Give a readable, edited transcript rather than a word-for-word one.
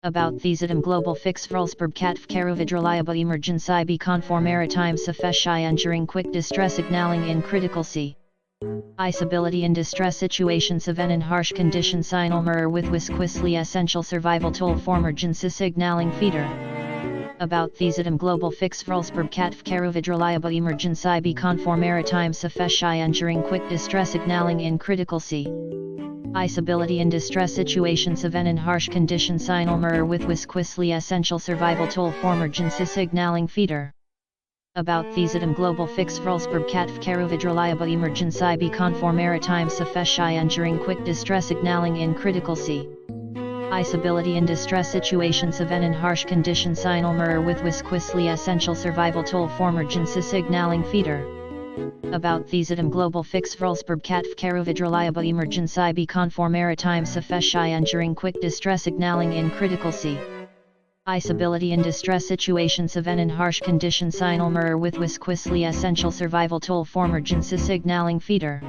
About these item GlobalFix VSPIRB Katfkarovid reliable emergency be conform maritime sufficient during quick distress signaling in critical sea. Isability in distress situations event in harsh conditions signal mirror with wisquisly essential survival tool for emergency signaling feeder. About these item GlobalFix VSPIRB Katfkarovid reliable emergency be conform maritime sufficient during quick distress signaling in critical sea. Isability in distress situations event in harsh conditions signal mirror with wisquisly essential survival tool for emergency signaling feeder. About these item GlobalFix VSPIRB Katfkarovid reliable emergency be conform maritime sufficient during quick distress signaling in critical sea. Isability in distress situations event in harsh conditions signal mirror with wisquisly essential survival tool for emergency signaling feeder. About these item GlobalFix VSPIRB Katfkarovid reliable emergency be conform maritime sufficient during quick distress signaling in critical sea. Isability in distress situations event in harsh conditions signal mirror with wisquisly essential survival tool for emergency signaling feeder.